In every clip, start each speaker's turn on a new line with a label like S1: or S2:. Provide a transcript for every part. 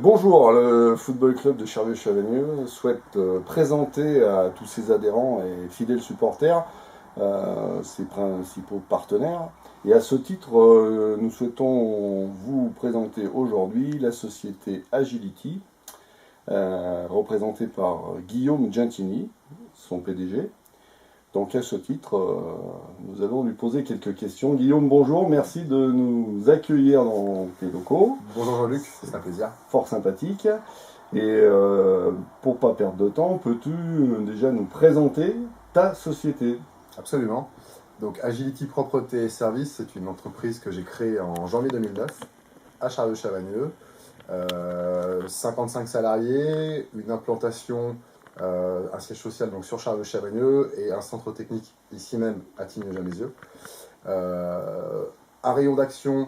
S1: Bonjour, le Football Club de Charlieu-Chavagneux souhaite présenter à tous ses adhérents et fidèles supporters ses principaux partenaires. Et à ce titre, nous souhaitons vous présenter aujourd'hui la société Agility, représentée par Guillaume Gentini, son PDG. Donc à ce titre, nous allons lui poser quelques questions. Guillaume, bonjour, merci de nous accueillir dans tes locaux.
S2: Bonjour Jean-Luc, c'est un plaisir.
S1: Fort sympathique. Et pour pas perdre de temps, peux-tu déjà nous présenter ta société?
S2: Absolument. Donc Agility Propreté et Services, c'est une entreprise que j'ai créée en janvier 2009 à Charlieu-Chavagneux. 55 salariés, une implantation, un siège social donc sur Charlieu-Chavagneux et un centre technique ici même à Tignes-Jamézieux. Un rayon d'action,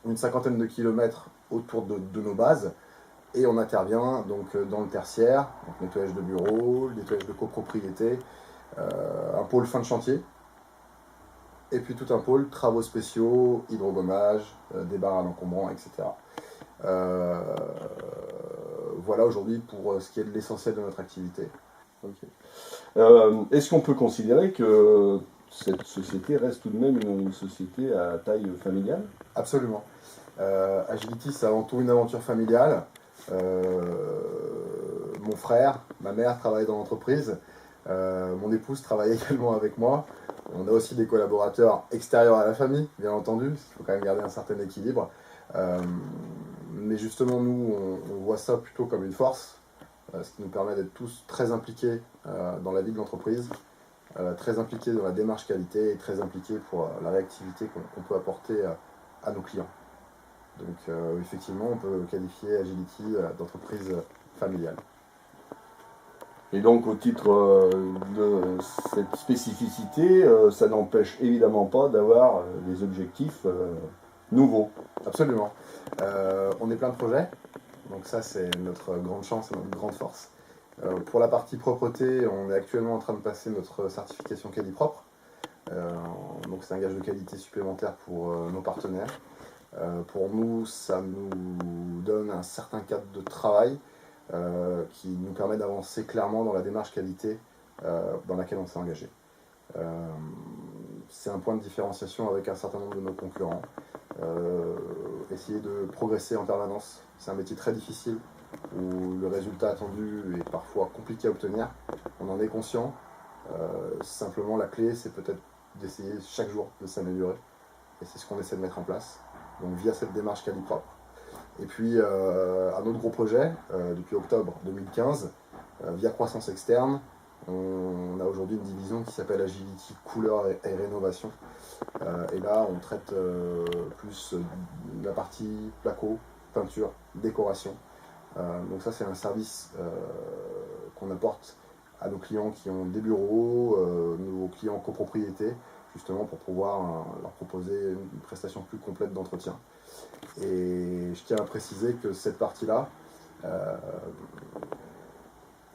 S2: une cinquantaine de kilomètres autour de nos bases. Et on intervient donc dans le tertiaire, donc nettoyage de bureaux, nettoyage de copropriété, un pôle fin de chantier, et puis tout un pôle travaux spéciaux, hydrogommage, débarras d'encombrants, etc. Voilà aujourd'hui pour ce qui est de l'essentiel de notre activité.
S1: Okay. Est-ce qu'on peut considérer que cette société reste tout de même une société à taille familiale?
S2: Absolument. Agility, c'est avant tout une aventure familiale. Mon frère, ma mère travaillent dans l'entreprise. Mon épouse travaille également avec moi. On a aussi des collaborateurs extérieurs à la famille, bien entendu, parce qu'il faut quand même garder un certain équilibre. Mais justement, nous, on voit ça plutôt comme une force, ce qui nous permet d'être tous très impliqués dans la vie de l'entreprise, très impliqués dans la démarche qualité et très impliqués pour la réactivité qu'on peut apporter à nos clients. Donc effectivement, on peut qualifier Agility d'entreprise familiale.
S1: Et donc au titre de cette spécificité, ça n'empêche évidemment pas d'avoir des objectifs nouveaux.
S2: Absolument. On est plein de projets, donc ça c'est notre grande chance et notre grande force. Pour la partie propreté, on est actuellement en train de passer notre certification Quali-Propre. Donc c'est un gage de qualité supplémentaire pour nos partenaires. Pour nous, ça nous donne un certain cadre de travail qui nous permet d'avancer clairement dans la démarche qualité dans laquelle on s'est engagé. C'est un point de différenciation avec un certain nombre de nos concurrents. Essayer de progresser en permanence, c'est un métier très difficile où le résultat attendu est parfois compliqué à obtenir. On en est conscient. Simplement, la clé, c'est peut-être d'essayer chaque jour de s'améliorer. Et c'est ce qu'on essaie de mettre en place, donc via cette démarche quali-propre. Et puis, un autre gros projet, depuis octobre 2015, via croissance externe, on a aujourd'hui une division qui s'appelle Agility Couleur et Rénovation. Et là, on traite plus la partie placo, peinture, décoration. Donc ça, c'est un service qu'on apporte à nos clients qui ont des bureaux, nos clients copropriétés, justement pour pouvoir leur proposer une prestation plus complète d'entretien. Et je tiens à préciser que cette partie-là,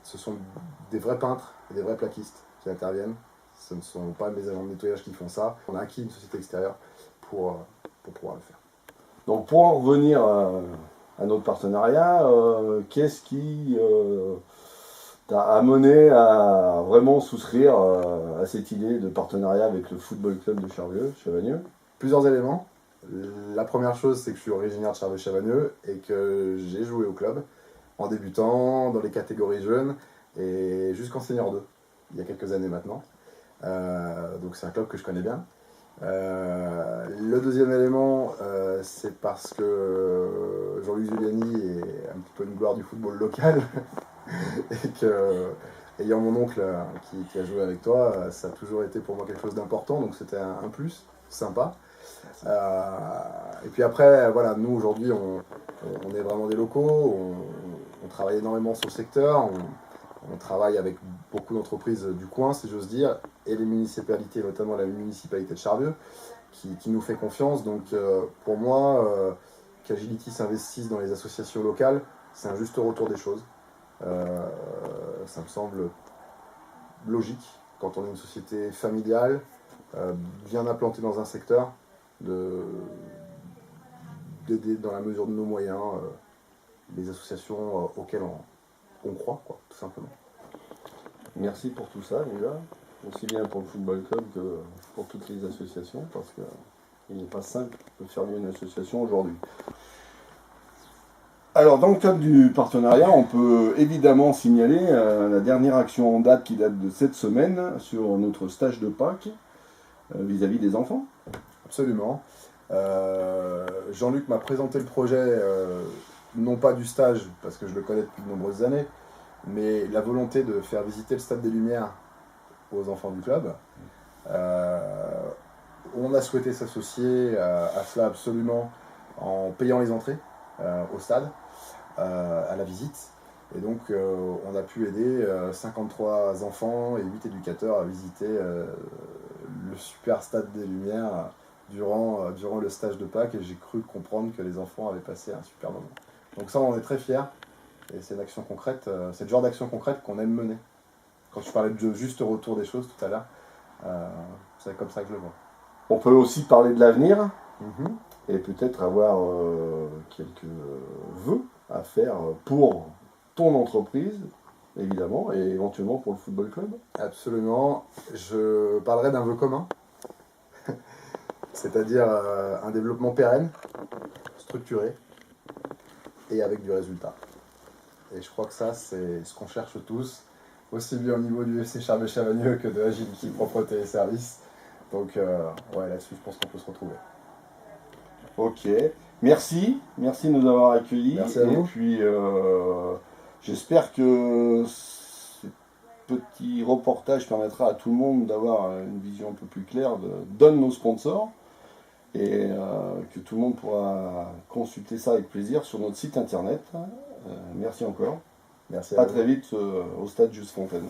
S2: ce sont des vrais peintres et des vrais plaquistes qui interviennent. Ce ne sont pas mes agents de nettoyage qui font ça. On a acquis une société extérieure pour pouvoir le faire.
S1: Donc pour en revenir à notre partenariat, qu'est-ce qui t'a amené à vraiment souscrire à cette idée de partenariat avec le Football Club de Charlieu-Chavagneux?
S2: Plusieurs éléments. La première chose, c'est que je suis originaire de Charlieu-Chavagneux et que j'ai joué au club en débutant dans les catégories jeunes et jusqu'en senior 2, il y a quelques années maintenant. Donc c'est un club que je connais bien. Le deuxième élément, c'est parce que Jean-Luc Giuliani est un petit peu une gloire du football local et que, ayant mon oncle qui a joué avec toi, ça a toujours été pour moi quelque chose d'important, donc c'était un plus sympa. Et puis après, voilà, nous aujourd'hui, on est vraiment des locaux, on travaille énormément sur le secteur, on travaille avec beaucoup d'entreprises du coin, si j'ose dire, et les municipalités, notamment la municipalité de Charlieu, qui nous fait confiance. Donc pour moi, qu'Agility s'investisse dans les associations locales, c'est un juste retour des choses. Ça me semble logique quand on est une société familiale, bien implantée dans un secteur, d'aider dans la mesure de nos moyens les associations auxquelles on croit, quoi, tout simplement.
S1: Merci pour tout ça, déjà, aussi bien pour le football club que pour toutes les associations, parce qu'il n'est pas simple de faire vivre une association aujourd'hui. Alors, dans le cadre du partenariat, on peut évidemment signaler la dernière action en date qui date de cette semaine sur notre stage de Pâques vis-à-vis des enfants.
S2: Absolument. Jean-Luc m'a présenté le projet, non pas du stage, parce que je le connais depuis de nombreuses années, mais la volonté de faire visiter le Stade des Lumières aux enfants du club. On a souhaité s'associer à cela absolument en payant les entrées au stade, à la visite. Et donc on a pu aider 53 enfants et 8 éducateurs à visiter le super Stade des Lumières durant le stage de Pâques, et j'ai cru comprendre que les enfants avaient passé un super moment. Donc ça, on en est très fiers, et c'est une action concrète, c'est le genre d'action concrète qu'on aime mener. Quand je parlais de juste retour des choses tout à l'heure, c'est comme ça que je le vois.
S1: On peut aussi parler de l'avenir et peut-être avoir quelques vœux à faire pour ton entreprise, évidemment, et éventuellement pour le football club.
S2: Absolument. Je parlerai d'un vœu commun, c'est-à-dire un développement pérenne, structuré et avec du résultat. Et je crois que ça, c'est ce qu'on cherche tous, aussi bien au niveau du FC Charles-Chavagneux que de Agility Propreté et Services. Donc, ouais, là-dessus, je pense qu'on peut se retrouver.
S1: Ok, merci de nous avoir accueillis.
S2: Merci à vous.
S1: Et puis, j'espère que ce petit reportage permettra à tout le monde d'avoir une vision un peu plus claire de nos sponsors, et que tout le monde pourra consulter ça avec plaisir sur notre site internet. Merci encore.
S2: Merci à vous.
S1: Très vite au stade Juste Fontaine.